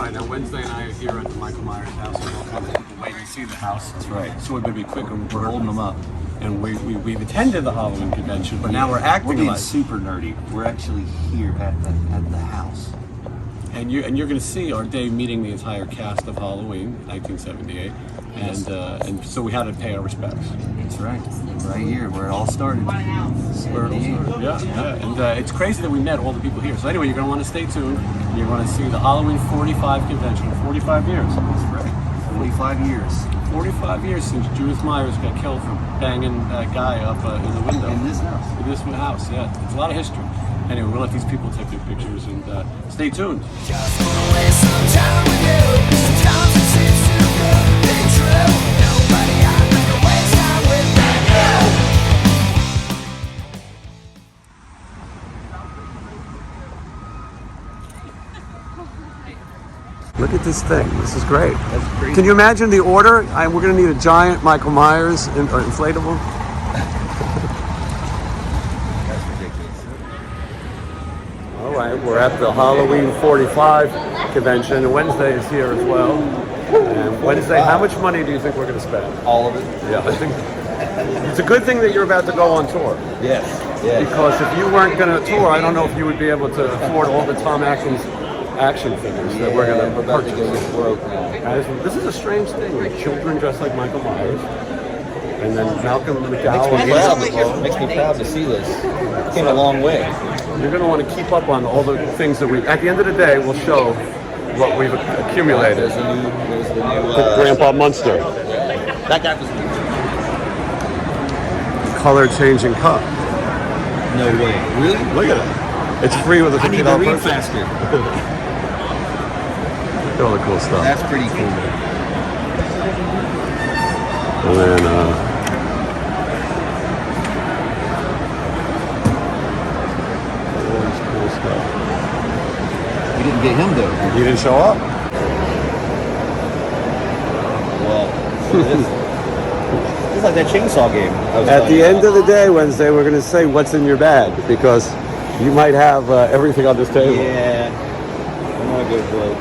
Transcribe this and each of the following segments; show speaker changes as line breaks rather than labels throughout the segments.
right, now Wednesday and I are here at the Michael Myers house. We're all kind of waiting to see the house.
That's right.
So it would be quicker.
We're holding them up.
And we've attended the Halloween convention, but now we're acting
We're being
like
super nerdy. We're actually here at the house.
And you're going to see our day meeting the entire cast of Halloween, 1978, and so we had to pay our respects.
That's right. Right here, where it all started.
Yeah. And it's crazy that we met all the people here. So anyway, you're going to want to stay tuned. You're going to see the Halloween 45 convention. 45 years.
That's right. 45 years.
45 years since Judith Myers got killed for banging that guy up in the window.
In this house.
In this house, yeah. It's a lot of history. Anyway, we'll let these people take their pictures and stay tuned.
Just wanna waste some time with you. Sometimes it seems too good to be true. Nobody I'd rather waste time with than you.
Look at this thing. This is great.
That's crazy.
Can you imagine the order? We're going to need a giant Michael Myers inflatable. All right, we're at the Halloween 45 convention, and Wednesday is here as well. And Wednesday, how much money do you think we're going to spend?
All of it.
Yeah, I think it's a good thing that you're about to go on tour.
Yes.
Because if you weren't going to tour, I don't know if you would be able to afford all the Tom Atkins action figures that we're going to
about to
purchase.
go get broke now.
Guys, this is a strange thing. Like children dressed like Michael Myers, and then Malcolm McDowell.
Makes me proud to see this. Came a long way.
You're going to want to keep up on all the things that at the end of the day, we'll show what we've accumulated.
There's the new
Grandpa Munster.
That guy was
Color changing cup.
no way. Really?
Look at it. It's free with a $50
I need to read
person.
faster.
Look at all the cool stuff.
That's pretty cool.
And then, all this cool stuff.
We didn't get him though.
You didn't show up?
Well, it's like that chainsaw game.
At the end of the day, Wednesday, we're going to say what's in your bag, because you might have everything on this table.
Yeah. I'm not good, bro.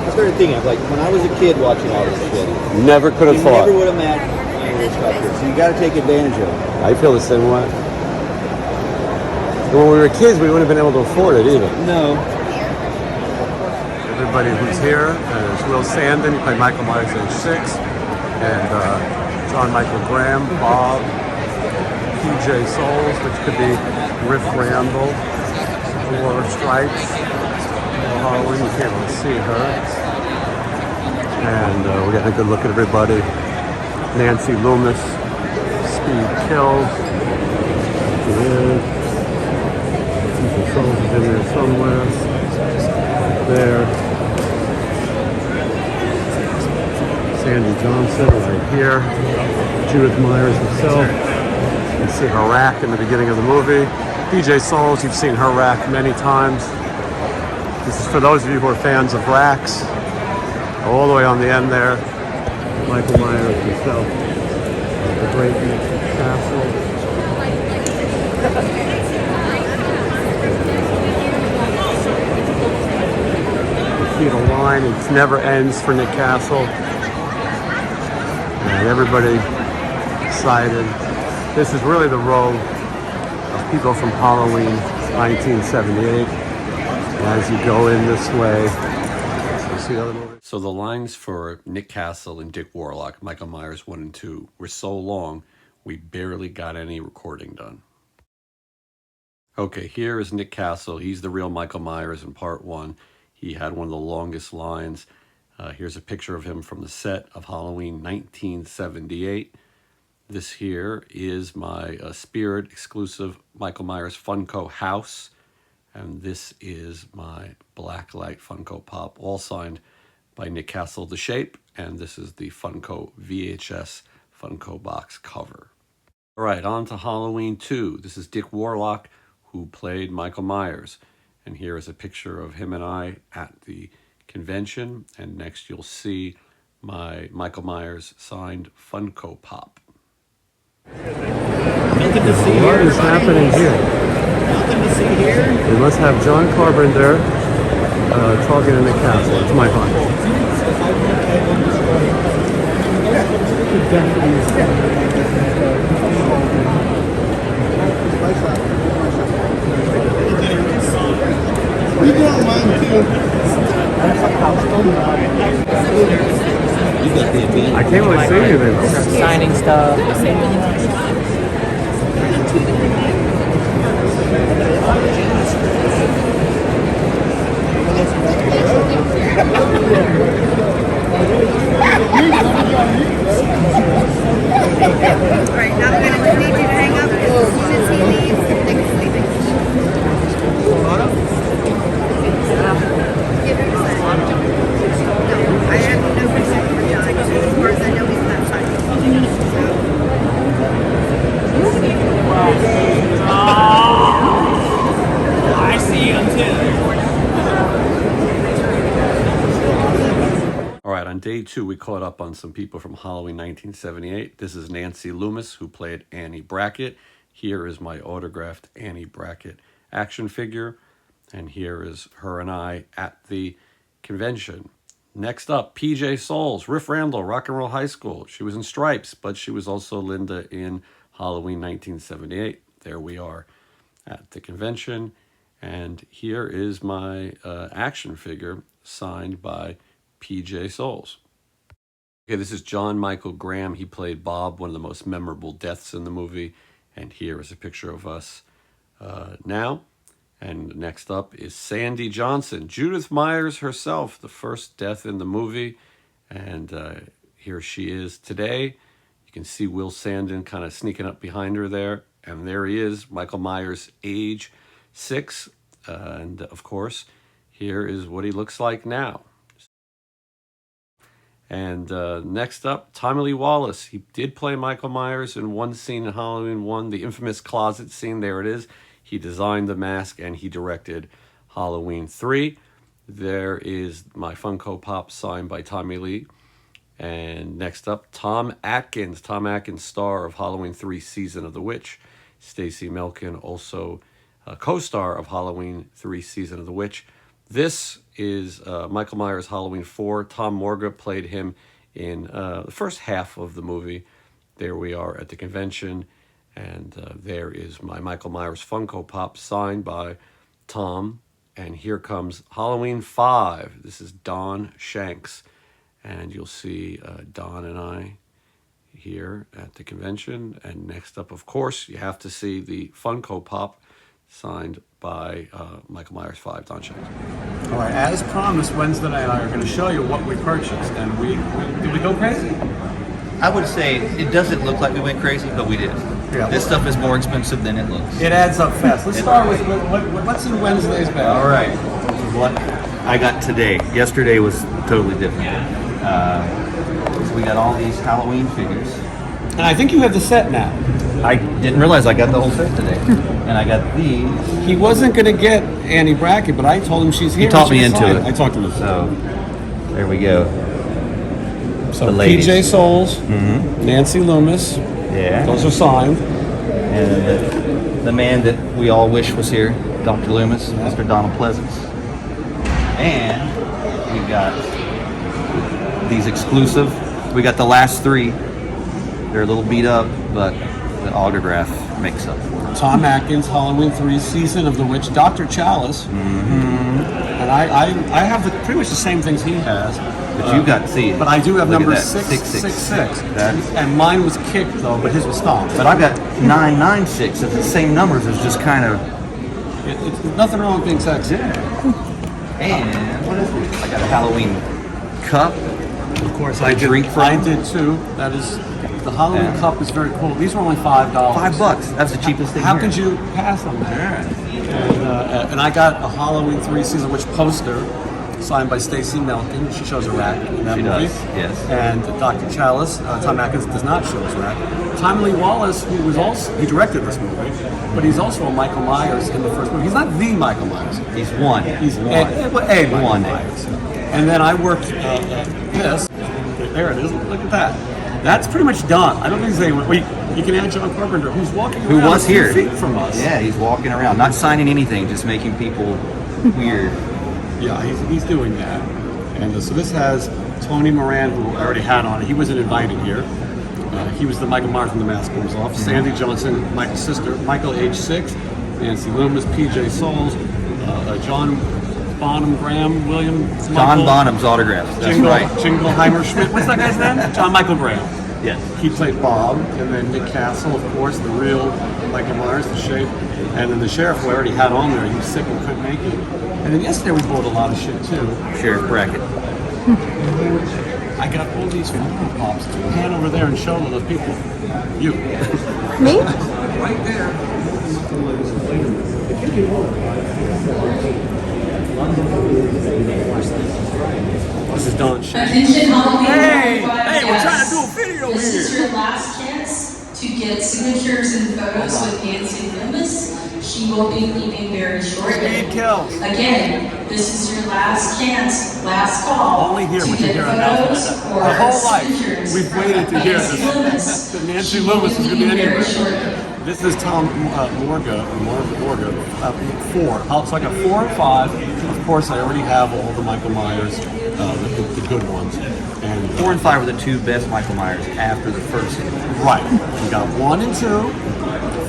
I started thinking, like, when I was a kid watching all this shit,
Never could have
you
thought.
never would imagine this stuff here. So you got to take advantage of it.
I feel the same way. When we were kids, we wouldn't have been able to afford it either.
No.
Everybody who's here, there's Will Sandon, he played Michael Myers age 6, and John Michael Graham, Bob, PJ Souls, which could be Riff Randall, or Stripes, or Halloween, you can't really see her. And we're getting a good look at everybody. Nancy Loomis, Speed Kills, PJ Souls is in there somewhere. There. Sandy Johnson right here. Judith Myers herself. You can see her rack in the beginning of the movie. PJ Souls, you've seen her rack many times. This is for those of you who are fans of racks. All the way on the end there, Michael Myers himself. The great castle. See the line, it never ends for Nick Castle. And everybody excited. This is really the row of people from Halloween 1978. And as you go in this way, you see other movies. So the lines for Nick Castle and Dick Warlock, Michael Myers 1 and 2, were so long, we barely got any recording done. Okay, here is Nick Castle. He's the real Michael Myers in part 1. He had one of the longest lines. Here's a picture of him from the set of Halloween 1978. This here is my Spirit exclusive Michael Myers Funko house. And this is my Blacklight Funko Pop, all signed by Nick Castle, The Shape. And this is the Funko VHS Funko box cover. All right, on to Halloween 2. This is Dick Warlock, who played Michael Myers. And here is a picture of him and I at the convention. And next you'll see my Michael Myers signed Funko Pop.
Nothing to see here.
What is happening here?
Nothing to see
We must have John Carpenter talking in the castle. It's my hunch.
We don't mind too.
You got the advantage.
I can't really see anything though.
Signing stuff.
Right, now I'm gonna need you to hang up as soon as he leaves, they can sleep. Give him a second. No, I have no percent for John. As far as I know, he's not signing.
I see him too.
All right, on day 2, we caught up on some people from Halloween 1978. This is Nancy Loomis, who played Annie Brackett. Here is my autographed Annie Brackett action figure. And here is her and I at the convention. Next up, PJ Souls, Riff Randall, Rock and Roll High School. She was in Stripes, but she was also Linda in Halloween 1978. There we are at the convention. And here is my action figure signed by PJ Souls. Okay, this is John Michael Graham. He played Bob, one of the most memorable deaths in the movie. And here is a picture of us now. And next up is Sandy Johnson, Judith Myers herself, the first death in the movie. And here she is today. You can see Will Sandin kind of sneaking up behind her there. And there he is, Michael Myers, age 6. And of course, here is what he looks like now. And next up, Tommy Lee Wallace. He did play Michael Myers in one scene in Halloween 1, the infamous closet scene. There it is. He designed the mask and he directed Halloween 3. There is my Funko Pop signed by Tommy Lee. And next up, Tom Atkins. Tom Atkins, star of Halloween 3 Season of the Witch. Stacy Melkin, also a co-star of Halloween 3 Season of the Witch. This is Michael Myers Halloween 4. Tom Morga played him in the first half of the movie. There we are at the convention. And there is my Michael Myers Funko Pop signed by Tom. And here comes Halloween 5. This is Don Shanks. And you'll see Don and I here at the convention. And next up, of course, you have to see the Funko Pop signed by Michael Myers 5, Don Shanks. All right, as promised, Wednesday and I are going to show you what we purchased. And did we go crazy?
I would say it doesn't look like we went crazy, but we did.
Yeah.
This stuff is more expensive than it looks.
It adds up fast. Let's start with what's in Wednesday's bag.
All right. This is what I got today. Yesterday was totally different. So we got all these Halloween figures.
And I think you have the set now.
I didn't realize I got the whole set today. And I got these.
He wasn't going to get Annie Brackett, but I told him she's here.
He talked me into it.
I talked to him.
So there we go.
So
the ladies.
PJ Souls, Nancy Loomis.
Yeah.
Those are signed.
And the man that we all wish was here, Dr. Loomis, Mr. Donald Pleasance. And we got these exclusive. We got the last 3. They're a little beat up, but the autograph makes up for it.
Tom Atkins, Halloween 3, Season of the Witch, Dr. Chalice. And I have pretty much the same things he has.
But you got to see it.
But I do have
Look at
number
that.
666.
That's-
And mine was kicked, though, but his was stopped.
But I got 996. It's the same numbers. It's just kind of.
It's nothing wrong with being sexy.
And what is this? I got a Halloween cup.
Of course,
I drink from.
I did too. That is, the Halloween
Yeah.
cup is very cool. These were only $5.
$5. That's the cheapest thing.
How
here.
could you pass on that? And I got a Halloween 3 Season Witch poster signed by Stacy Melkin. She shows a rack in that
She
movie.
does, yes.
And Dr. Chalice, Tom Atkins does not show his rack. Tommy Lee Wallace, he directed this movie, but he's also a Michael Myers in the first movie. He's not the Michael Myers.
He's one.
He's
one.
a Michael
One.
Myers. And then I worked this. There it is. Look at that. That's pretty much done. I don't think there's anyone. Wait, you can add John Carpenter, who's walking
Who
around
was
a few
here?
feet from us.
Yeah, he's walking around, not signing anything, just making people weird.
Yeah, he's doing that. And so this has Tony Moran, who I already had on. He wasn't invited here. He was the Michael Myers when the mask comes off. Sandy Johnson, Michael's sister. Michael, age 6. Nancy Loomis, PJ Souls. John Bonham Graham, William.
John Bonham's autographs. That's right.
Jingleheimer Schmidt. What's that guy's name? John Michael Graham.
Yes.
He played Bob, and then Nick Castle, of course, the real Michael Myers, the shape, and then the sheriff who I already had on there. He was sick and couldn't make it. And then yesterday we bought a lot of shit too.
Sheriff Brackett.
I got all these photo pops to hand over there and show to the people. You.
Me?
Right there. This is Don Shea.
Attention Halloween.
Hey,
Hey,
we're trying to do a video
This
here.
is your last chance to get signatures and photos with Nancy Loomis. She will be leaving very shortly.
Speed kills.
Again, this is your last chance, last call.
Only here
to
we can
get
hear
photos
announcements.
or
Our whole life,
signatures
we've waited to
of
hear
Nancy
this.
Loomis.
That Nancy
She
Loomis
will
is
be
going to be
leaving very
anywhere.
shortly.
This is Tom Morga, 4. So I got 4 or 5. Of course, I already have all the Michael Myers, the good ones. And
4 and 5 were the 2 best Michael Myers after the first.
right, we got 1 and 2,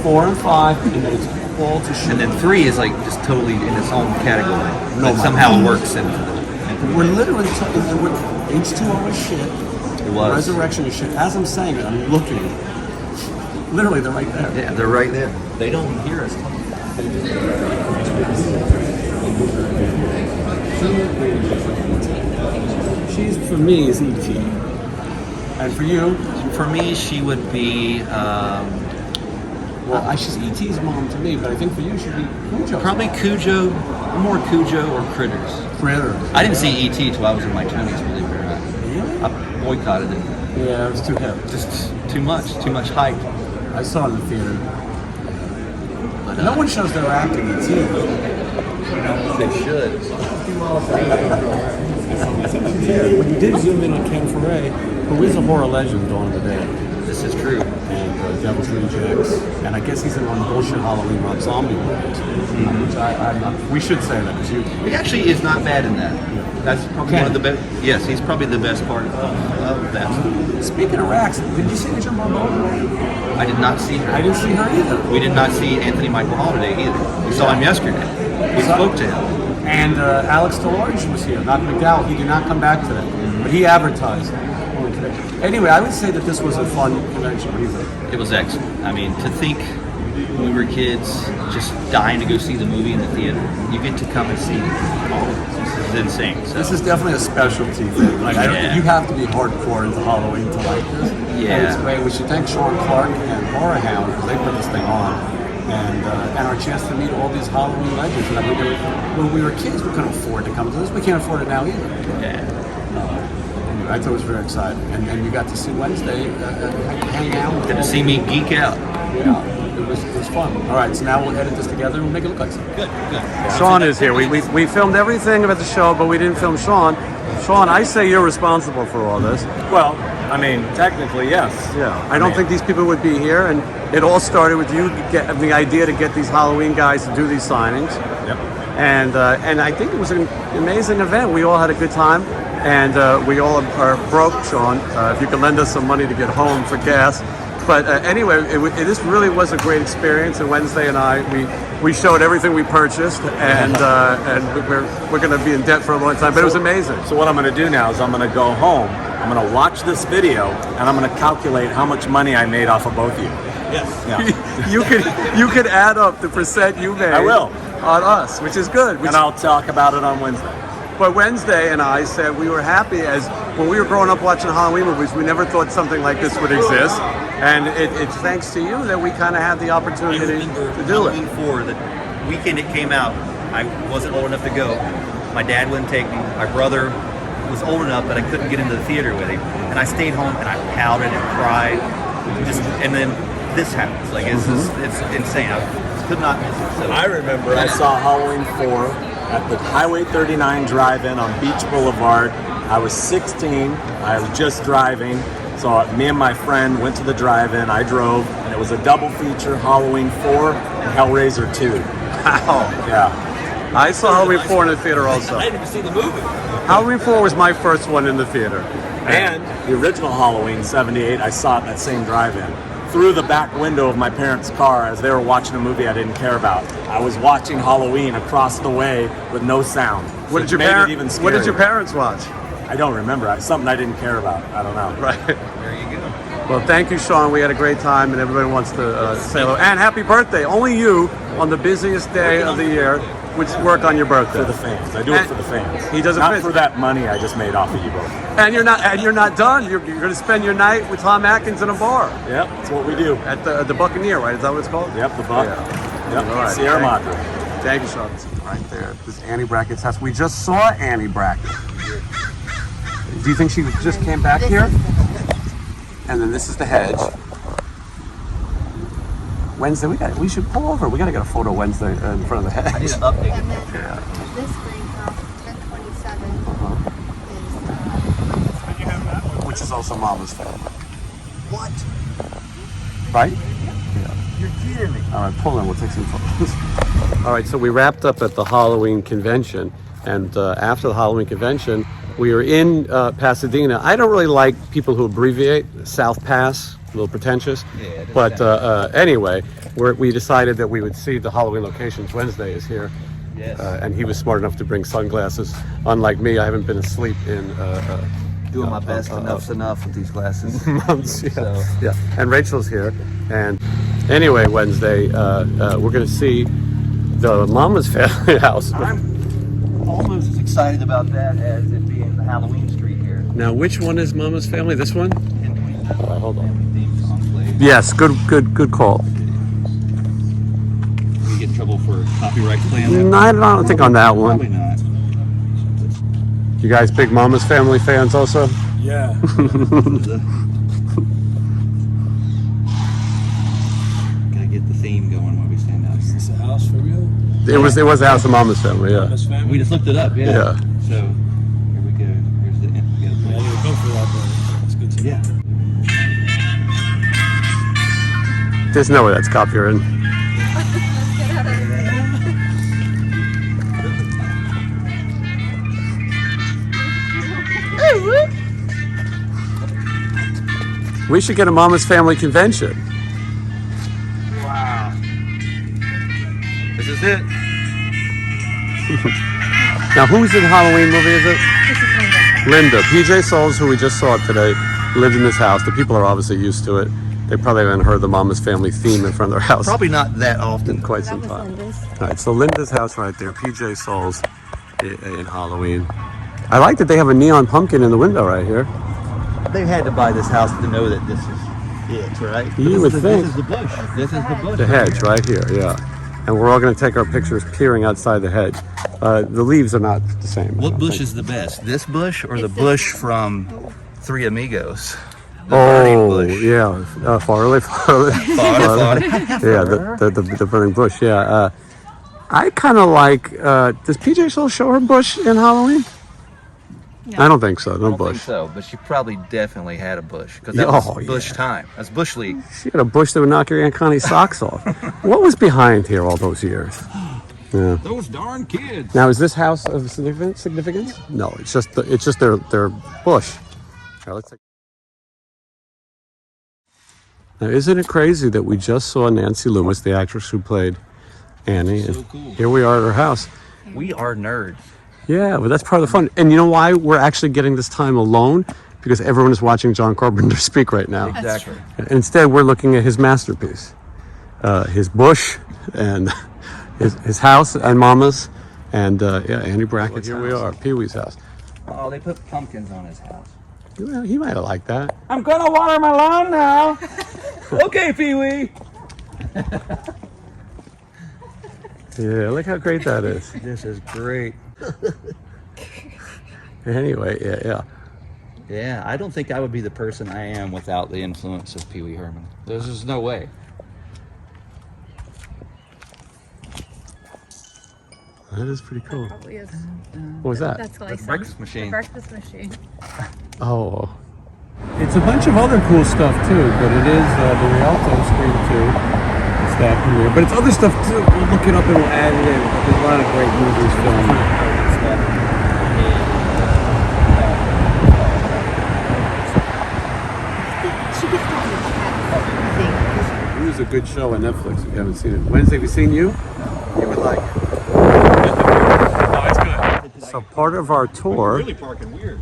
4 and 5, and then it's all to shoot.
And then 3 is like just totally in its own category.
No,
But
my
somehow
God.
works into the.
We're literally H2O is shit.
It was.
Resurrection is shit. As I'm saying it, I'm looking. Literally, they're right there.
Yeah, they're right there. They don't hear us.
She's, for me, is E.T. And for you,
For me, she would be
well, she's E.T.'s mom to me, but I think for you, she'd be Cujo.
probably Cujo, more Cujo or Critters.
Critter.
I didn't see E.T. till I was in my 20s, believe it or not.
Really?
I boycotted it.
Yeah, it was too heavy.
Just too much hype.
I saw it in the theater. No one shows their acting E.T.
They should.
We did zoom in on Ken Foray, who is a horror legend, Dawn of the Dead.
This is true.
And Devil's Rejects, and I guess he's in one bullshit Halloween Rob Zombie movies, which I'm not, we should say that, because you,
He actually is not bad in that. That's probably one of the best. Yes, he's probably the best part of that.
speaking of Rax, did you see Angel Barbosa?
I did not see her.
I didn't see her either.
We did not see Anthony Michael Holiday either. We saw him yesterday. We spoke to him.
And Alex DeLarge was here, not McDowell. He did not come back today, but he advertised only today. Anyway, I would say that this was a fun convention. What do you think?
It was excellent. I mean, to think when we were kids, just dying to go see the movie in the theater, you get to come and see all of it. This is insane. So.
This is definitely a specialty thing. Like, I don't,
Yeah.
you have to be hardcore into Halloween to like this.
Yeah.
And it's great. We should thank Sean Clark and Horror Hound because they put this thing on. And our chance to meet all these Halloween legends. And when we were kids, we couldn't afford to come to this. We can't afford it now either.
Yeah.
I thought it was very exciting. And then you got to see Wednesday hang out.
Got to see me geek out.
Yeah, it was fun. All right, so now we'll edit this together and we'll make it look like something.
Good.
Sean is here. We filmed everything about the show, but we didn't film Sean. Sean, I say you're responsible for all this.
Well, I mean, technically, yes.
Yeah, I don't think these people would be here, and it all started with you getting the idea to get these Halloween guys to do these signings.
Yep.
And I think it was an amazing event. We all had a good time, and we all are broke, Sean. If you could lend us some money to get home for gas. But anyway, this really was a great experience. And Wednesday and I, we showed everything we purchased, and we're going to be in debt for a long time. But it was amazing.
So what I'm going to do now is I'm going to go home, I'm going to watch this video, and I'm going to calculate how much money I made off of both of you.
Yes.
Yeah.
you could add up the percent you made.
I will.
On us, which is good.
And I'll talk about it on Wednesday.
But Wednesday and I said we were happy as when we were growing up watching Halloween movies, we never thought something like this would exist. And it's thanks to you that we kind of had the
I
opportunity
remember
to do it.
Halloween 4, the weekend it came out, I wasn't old enough to go. My dad wouldn't take me. My brother was old enough that I couldn't get into the theater with him. And I stayed home and I pouted and cried. And then this happens. Like, it's insane. I could not miss it. So,
I remember I saw Halloween 4 at the Highway 39 drive-in on Beach Boulevard. I was 16. I was just driving. So me and my friend went to the drive-in. I drove, and it was a double feature: Halloween 4 and Hellraiser 2.
Wow.
Yeah.
I saw Halloween 4 in the theater also.
I didn't even see the movie.
Halloween 4 was my first one in the theater.
And the original Halloween, 78, I saw it at that same drive-in. Through the back window of my parents' car as they were watching a movie I didn't care about. I was watching Halloween across the way with no sound.
What did your What did your parents watch?
I don't remember. Something I didn't care about. I don't know.
Right.
There you go.
Well, thank you, Sean. We had a great time, and everybody wants to say hello. And happy birthday. Only you on the busiest day of the year would work on your birthday.
For the fans. I do it for the fans.
He does it
not for that money I just made off of you both.
And you're not done. You're going to spend your night with Tom Atkins in a bar.
Yep, that's what we do.
At the Buccaneer, right? Is that what it's called?
Yep, the Buck.
Yeah.
Yep,
All right.
Sierra Madre.
Thank you, Sean. Right there. This is Annie Brackett's house. We just saw Annie Brackett. Do you think she just came back here? And then this is the hedge. Wednesday, we should pull over. We got to get a photo Wednesday in front of the hedge.
I need an update.
And then this greenhouse, 1027, is
Which is also Mama's family. What? Right? Yeah.
You're kidding me.
All right, pull in. We'll take some photos. All right, so we wrapped up at the Halloween convention, and after the Halloween convention, we were in Pasadena. I don't really like people who abbreviate. South Pass, a little pretentious.
Yeah,
but anyway, we decided that we would see the Halloween locations. Wednesday is here.
Yes.
And he was smart enough to bring sunglasses. Unlike me, I haven't been asleep in
Doing my best. Enough's enough with these glasses.
months. Yeah.
So.
Yeah. And Rachel's here. And anyway, Wednesday, we're going to see the Mama's family house.
I'm almost as excited about that as it being the Halloween street here.
Now, which one is Mama's family? This one? All right, hold on.
Yes.
Yes, good call.
We get in trouble for copyright claim.
No, I don't think on that one.
Probably not.
You guys big Mama's family fans also?
Yeah.
Gotta get the theme going while we stand out here.
Is this a house for real?
It was the house of Mama's family, yeah.
Mama's family?
We just looked it up, yeah.
Yeah.
So here we go. Here's the we gotta
Yeah, I
play.
didn't go for that, but it's good to know.
Yeah.
There's no way that's copyrighted. We should get a Mama's family convention.
Wow. This is it.
Now, who's in Halloween movie is it? Linda. PJ Souls, who we just saw today, lived in this house. The people are obviously used to it. They probably haven't heard the Mama's family theme in front of their house
Probably not that often.
in quite some time. All right, so Linda's house right there. PJ Souls in Halloween. I like that they have a neon pumpkin in the window right here.
They had to buy this house to know that this is it, right?
You would think.
This is the bush. This is the bush.
The hedge right here, yeah. And we're all going to take our pictures peering outside the hedge. The leaves are not the same. I
What
don't
bush
think.
is the best? This bush or the bush from Three Amigos? The
Oh,
burning bush.
yeah. Farley.
Farley.
Yeah, the burning bush, yeah. I kind of like, does PJ Soul show her bush in Halloween? I don't think so,
I
no
don't think
bush.
so, but she probably definitely had a bush because that
Oh,
was bush time. That's bush league.
She had a bush that would knock your Aunt Connie's socks off. What was behind here all those years? Yeah.
Those darn kids.
Now, is this house of significance? No, it's just their bush. All right, let's take. Now, isn't it crazy that we just saw Nancy Loomis, the actress who played Annie, and here we are at her house.
We are nerds.
Yeah, but that's part of the fun. And you know why we're actually getting this time alone? Because everyone is watching John Carpenter speak right now.
Exactly.
Instead, we're looking at his masterpiece, his bush, and his house and Mama's, and Andy Brackett's house. Here we are, Pee Wee's house.
Oh, they put pumpkins on his house.
Well, he might have liked that.
I'm gonna water my lawn now. Okay, Pee Wee.
Yeah, look how great that is.
This is great.
Anyway, yeah.
Yeah, I don't think I would be the person I am without the influence of Pee Wee Herman. There's just no way.
That is pretty cool.
probably is.
What was that?
That's Glycerin.
Breakfast machine.
The breakfast machine.
Oh,
Did
It's a bunch of other cool stuff too, but it is the Rialto Screen 2. It's that here, but it's other stuff too. We'll look it up and we'll add it in. There's a lot of great movies filmed.
She gets to be a cat, I think.
It was a good show on Netflix if you haven't seen it. Wednesday, have you seen You? You would like it. Oh, it's good. So part of our tour,
Really parking weird.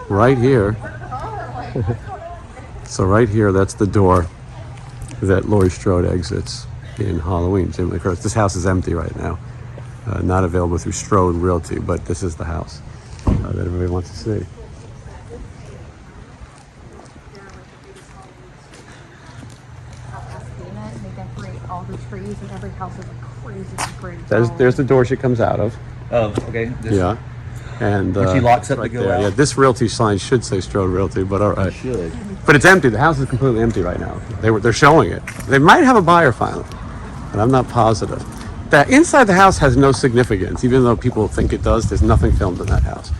right here. So right here, that's the door that Laurie Strode exits in Halloween. Jamie Lee Curtis. This house is empty right now. Not available through Strode Realty, but this is the house that everybody wants to see.
They decorate all the trees and every house is a crazy great.
There's the door she comes out of.
Oh, okay. This,
Yeah. And
When she locks up
right
to go
there.
out.
Yeah, this realty sign should say Strode Realty, but all right.
should.
But it's empty. The house is completely empty right now. They're showing it. They might have a buyer finally, but I'm not positive. The inside the house has no significance, even though people think it does. There's nothing filmed in that house.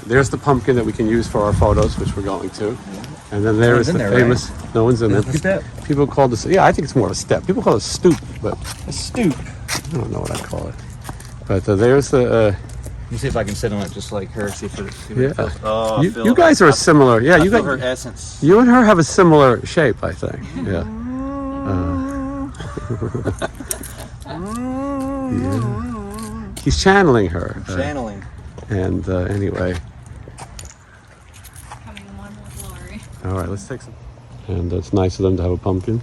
There's the pumpkin that we can use for our photos, which we're going to. And then there is
one's
the
in there,
famous. No one's in there.
There's the step.
People call this. Yeah, I think it's more of a step. People call it a stoop, but
A stoop.
I don't know what I call it. But there's the.
Let me see if I can sit on it just like her. See what it
Yeah.
feels. Oh, I
You,
feel
you guys are a similar. Yeah,
I
you
feel
guys.
her essence.
You and her have a similar shape, I think. Yeah. Yeah. He's channeling her.
Channeling.
And anyway,
Coming one with Lori.
all right, let's take some. And it's nice of them to have a pumpkin.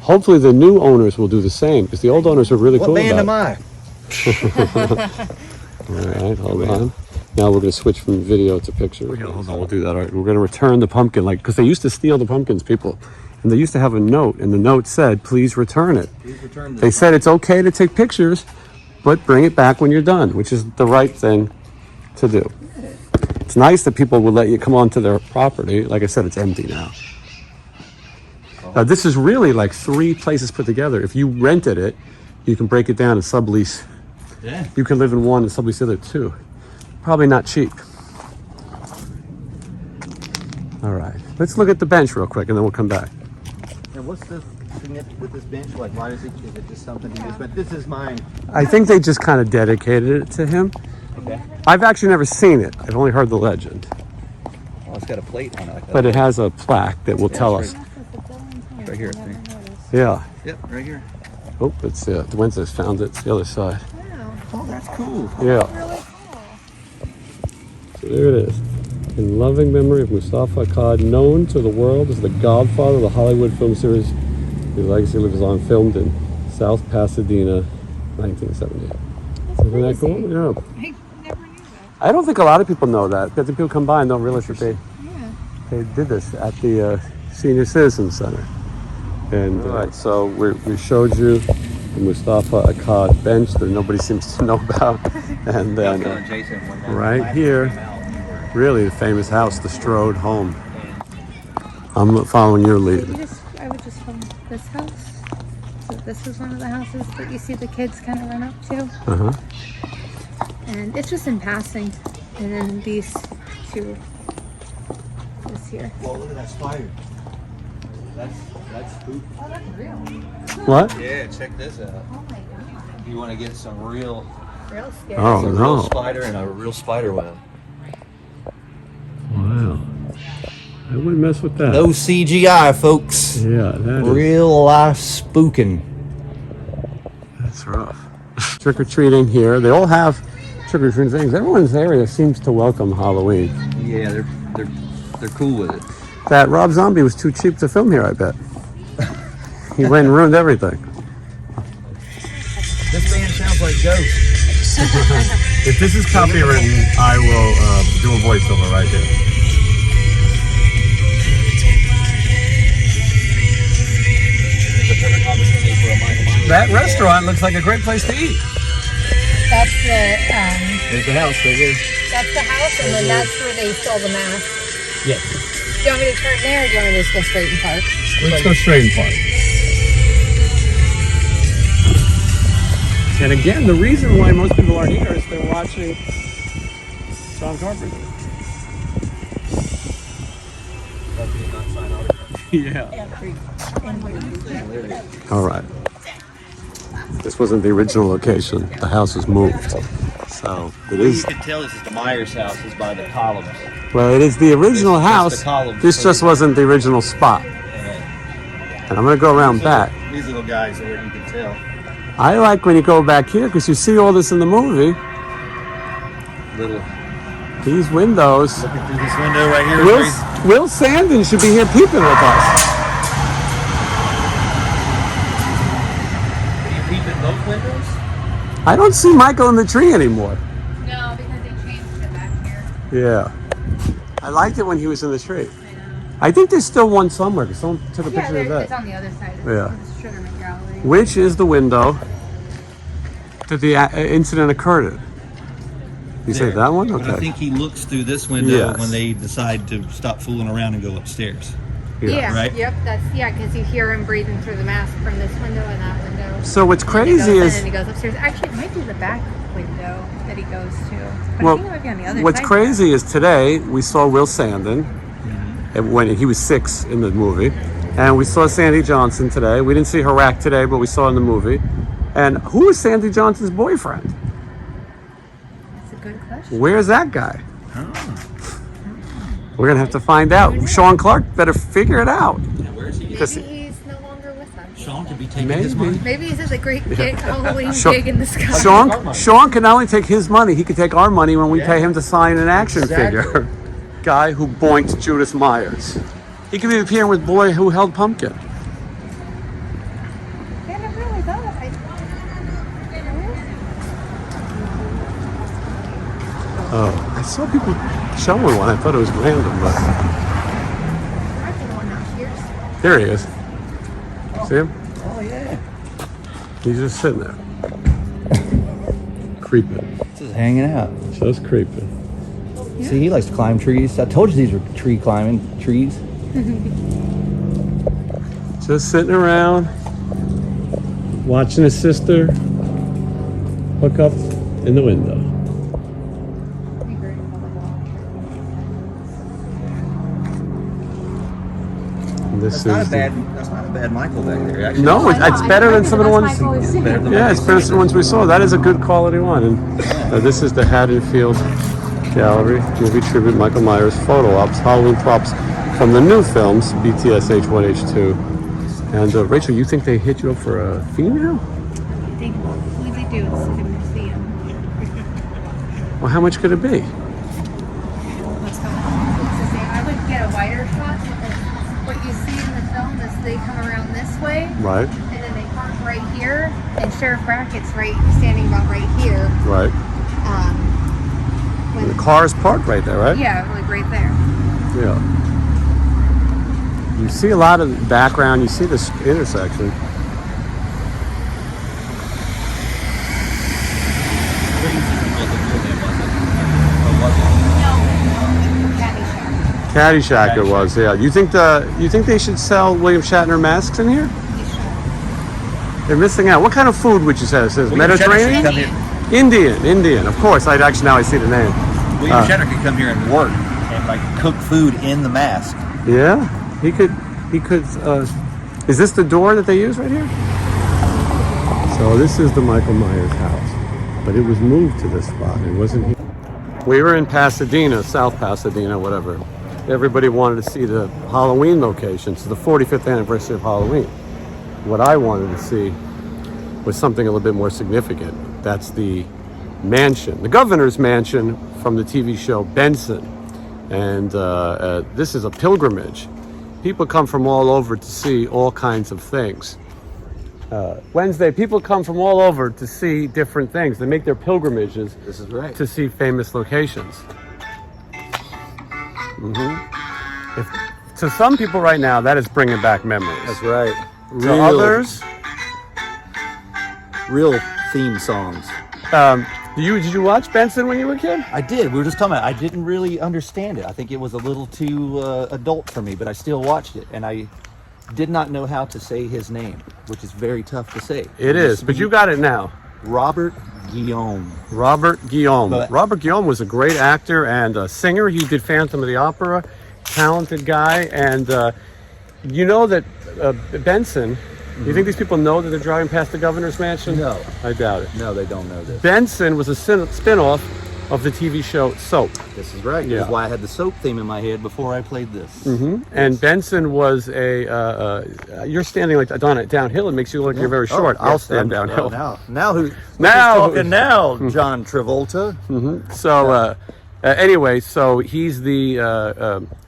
Hopefully, the new owners will do the same because the old owners were really
What
cool
band
about
am
it.
I?
All right, hold on. Now we're going to switch from video to picture. Hold on, we'll do that. All right, we're going to return the pumpkin, like because they used to steal the pumpkins, people, and they used to have a note, and the note said, "Please return it."
Please return this.
They said it's okay to take pictures, but bring it back when you're done, which is the right thing to do. It's nice that people would let you come onto their property. Like I said, it's empty now. Now, this is really like 3 places put together. If you rented it, you can break it down and sublease.
Yeah.
You can live in one and sublease the other 2. Probably not cheap. All right, let's look at the bench real quick and then we'll come back.
And what's the significance with this bench? Like, why is it just something he used? But this is mine.
I think they just kind of dedicated it to him.
Okay.
I've actually never seen it. I've only heard the legend.
Oh, it's got a plate on it. Like that.
But it has a plaque that will tell us.
Right here. I think.
Yeah.
Yep, right here.
Oh, it's Wednesday's found it. It's the other side.
Oh, that's cool.
Yeah. So there it is. In loving memory of Mustafa Akkad, known to the world as the godfather of the Hollywood film series, his legacy lives on, filmed in South Pasadena, 1978. Isn't that cool? Yeah.
I never knew that.
I don't think a lot of people know that. Because the people come by and don't realize that they did this at the Senior Citizen Center. And all right, so we showed you the Mustafa Akkad bench that nobody seems to know about. And then
Jason, when that
right
last
here,
came out,
really the famous house, the Strode home. I'm following your lead.
I would just from this house. So this is one of the houses that you see the kids kind of run up to.
Uh-huh.
And it's just in passing. And then these 2, this here.
Well, look at that spider. That's spooky.
Oh, that's real.
What?
Yeah, check this out.
Oh my god.
You want to get some real,
Real scary.
Oh,
real
no.
spider and a real spider web.
Wow. I wouldn't mess with that.
No CGI, folks.
Yeah, that is,
Real life spooking.
that's rough. Trick-or-treating here. They all have trick-or-treating things. Everyone's area seems to welcome Halloween.
Yeah, they're cool with it.
That Rob Zombie was too cheap to film here, I bet. He went and ruined everything.
This band sounds like ghosts.
If this is copywritten, I will do a voiceover right here.
It's a perfect opportunity for a Michael Myers.
That restaurant looks like a great place to eat.
That's the
There's the house right here.
that's the house, and then that's where they stole the mask.
Yes.
Do you want me to turn there, or do you want me to just go straight and park?
Let's go straight and park. And again, the reason why most people are here is they're watching John Carpenter.
Yeah.
All right. This wasn't the original location. The house was moved. So it
You
is.
can tell this is the Myers house is by the columns.
Well, it is the original
It's just
house.
the columns.
This just wasn't the original spot. And I'm gonna go around back.
These little guys are where you can tell.
I like when you go back here because you see all this in the movie.
Little
These windows.
looking through this window right here. is where he's-
Will Sandon should be here peeping with us.
Can you peep in both windows?
I don't see Michael in the tree anymore.
No, because they changed it back here.
Yeah. I liked it when he was in the tree. I think there's still one somewhere because someone took a
Yeah,
picture of
it's
that.
on the other side.
Yeah.
It's Sugar Gallery.
Which is the window that the incident occurred in? You say
There.
that one?
But I
Okay.
think he looks through this window
Yes.
when they decide to stop fooling around and go upstairs.
Yeah.
Right?
Yep. That's because you hear him breathing through the mask from this window and that window.
So what's
And he goes
crazy
in
is
and he goes upstairs. Actually, it might be the back window that he goes to. But
well,
I think it might be on the other
what's
side.
crazy is today we saw Will Sandon when he was 6 in the movie, and we saw Sandy Johnson today. We didn't see Harak today, but we saw in the movie. And who is Sandy Johnson's boyfriend?
That's a good question.
Where's that guy? We're gonna have to find out. Sean Clark better figure it out.
Yeah, where is he?
Maybe
Because
he's no longer with us.
Sean could be taking his money.
maybe
Maybe he's at the great gig, Halloween
Sean-
gig in the sky.
Sean can not only take his money, he can take our money when we pay him to sign an action
Exactly.
figure. Guy who boinked Judas Myers. He could be appearing with Boy Who Held Pumpkin.
Yeah, it really does.
Oh, I saw people showing one. I thought it was random, but there he is. See him?
Oh yeah.
He's just sitting there. Creeping.
Just hanging out.
Just creeping.
See, he likes to climb trees. I told you these were tree climbing trees.
Just sitting around, watching his sister hook up in the window. This
That's not a
is
bad. That's not a bad Michael back there. Actually.
no, it's better than some of the ones.
Better than
Yeah, it's better than the ones we saw. That is a good quality one. And this is the Haddonfield Gallery movie tribute Michael Myers photo ops, Halloween props from the new films BTS H1, H2. And Rachel, you think they hit you up for a female?
I think we do. It's in the museum.
Well, how much could it be?
Let's go. I would get a wider shot because what you see in the film is they come around this way
Right,
and then they park right here, and Sheriff Brackett's standing about right here.
right.
When
The car is parked right there, right?
yeah, like right there.
Yeah. You see a lot of background. You see this intersection. Caddyshack it was, yeah. You think they should sell William Shatner masks in here? They're missing out. What kind of food would you say? It says
William Shatner should
Mediterranean?
come here.
Indian. Of course. Now I see the name.
William Shatner could come here and work and like cook food in the mask.
Yeah, he could. Is this the door that they use right here? So this is the Michael Myers house, but it was moved to this spot. It wasn't here. We were in Pasadena, South Pasadena, whatever. Everybody wanted to see the Halloween location. It's the 45th anniversary of Halloween. What I wanted to see was something a little bit more significant. That's the mansion, the governor's mansion from the TV show Benson. And this is a pilgrimage. People come from all over to see all kinds of things. Wednesday, people come from all over to see different things. They make their pilgrimages.
This is right.
To see famous locations. To some people right now, that is bringing back memories.
That's right.
To others,
real theme songs.
did you watch Benson when you were a kid?
I did. We were just talking about it. I didn't really understand it. I think it was a little too adult for me, but I still watched it. And I did not know how to say his name, which is very tough to say.
It is, but you got it now.
Robert Guillaume.
Robert Guillaume.
But-
Robert Guillaume was a great actor and a singer. He did Phantom of the Opera. talented guy. And you know that Benson, you think these people know that they're driving past the governor's mansion?
No.
I doubt it.
No, they don't know this.
Benson was a spin-off of the TV show Soap.
This is right.
Yeah.
This is why I had the soap theme in my head before I played this.
And Benson was you're standing like downhill. It makes you look like you're very short. I'll stand downhill.
Who's talking now? John Travolta.
So anyway, so he's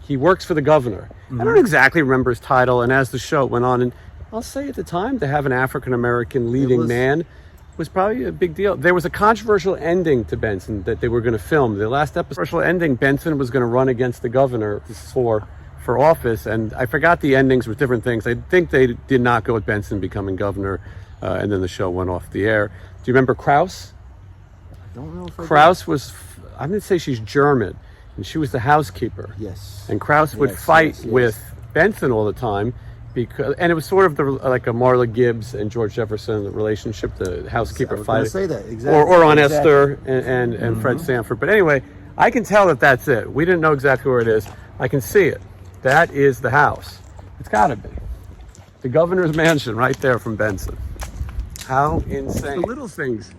he works for the governor. I don't exactly remember his title. And as the show went on, and I'll say at the time, to have an African-American leading man was probably a big deal. There was a controversial ending to Benson that they were going to film. The last episode, controversial ending, Benson was going to run against the governor for office, and I forgot the endings with different things. I think they did not go with Benson becoming governor, and then the show went off the air. Do you remember Krause?
I don't know if
Krause was, I'm going to say she's German, and she was the housekeeper.
Yes.
And Krause would fight with Benson all the time. And it was sort of like a Marla Gibbs and George Jefferson relationship, the housekeeper fight.
I was going to say that, exactly.
Or on Esther and Fred Sanford. But anyway, I can tell that that's it. We didn't know exactly where it is. I can see it. That is the house. It's got to be. The governor's mansion right there from Benson. How insane. The little things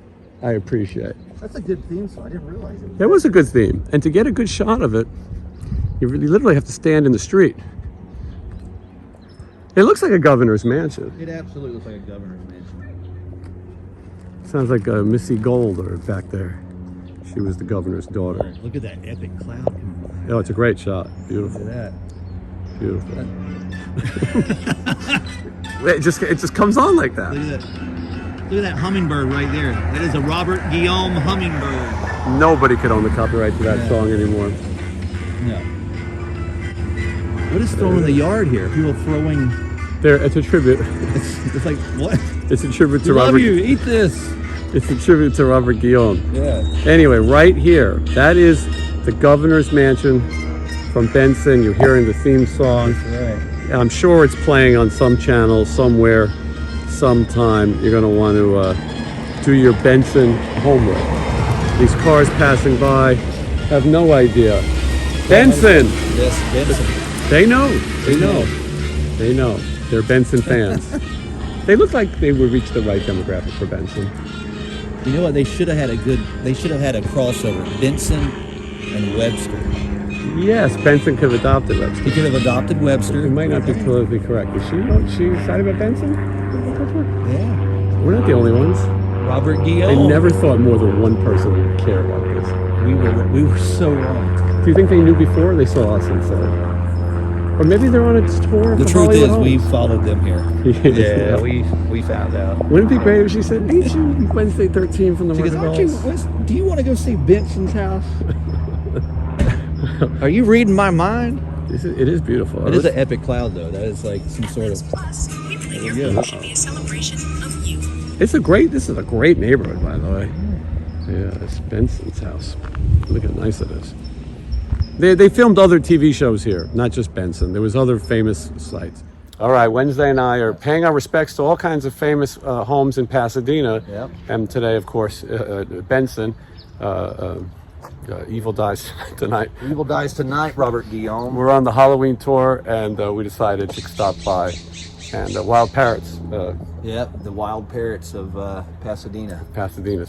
I appreciate.
That's a good theme song. I didn't realize it.
That was a good theme. And to get a good shot of it, you literally have to stand in the street. It looks like a governor's mansion.
It absolutely looks like a governor's mansion.
Sounds like Missy Gold or back there. She was the governor's daughter.
Look at that epic cloud coming by.
Oh, it's a great shot. Beautiful.
Look at
Beautiful. it just comes on like that.
that. Look at that hummingbird right there. That is a Robert Guillaume hummingbird.
Nobody could own the copyright to that song anymore.
No. What is thrown in the yard here? People throwing.
It's a tribute.
It's like, what?
It's a tribute to
We love
Robert.
you. Eat this.
It's a tribute to Robert Guillaume.
Yeah.
Anyway, right here, that is the governor's mansion from Benson. You're hearing the theme song.
Right.
And I'm sure it's playing on some channel somewhere, sometime. You're going to want to do your Benson homework. These cars passing by have no idea. Benson!
Yes, Benson.
They know. They know. They know. They're Benson fans. They look like they would reach the right demographic for Benson.
You know what? They should have had a crossover. Benson and Webster.
Yes, Benson could have adopted Webster.
He could have adopted Webster.
It might not be politically correct. Is she excited about Benson?
Yeah.
We're not the only ones.
Robert
I
Guillaume.
never thought more than one person would care about this.
We were so wrong.
Do you think they knew before they saw us and said? Or maybe they're on a tour.
The
for
truth
Hollywood
is, we
homes.
followed them here.
Yeah,
we found out.
Wouldn't it be great if she said, "Ain't you Wednesday 13 from the
She goes,
Market
do you want to go see Benson's house? Are you reading my mind?
It is beautiful.
It is an epic cloud, though. That is like some sort of.
Plus, we believe your home should be a celebration of you.
This is a great neighborhood, by the way. Yeah, it's Benson's house. Look how nice it is. They filmed other TV shows here, not just Benson. There was other famous sites. All right, Wednesday and I are paying our respects to all kinds of famous homes in Pasadena.
Yep.
And today, of course, Benson. Evil dies tonight.
Evil dies tonight, Robert Guillaume.
We're on the Halloween tour, and we decided to stop by. And Wild Parrots.
Yep, the wild parrots of Pasadena.
Pasadena.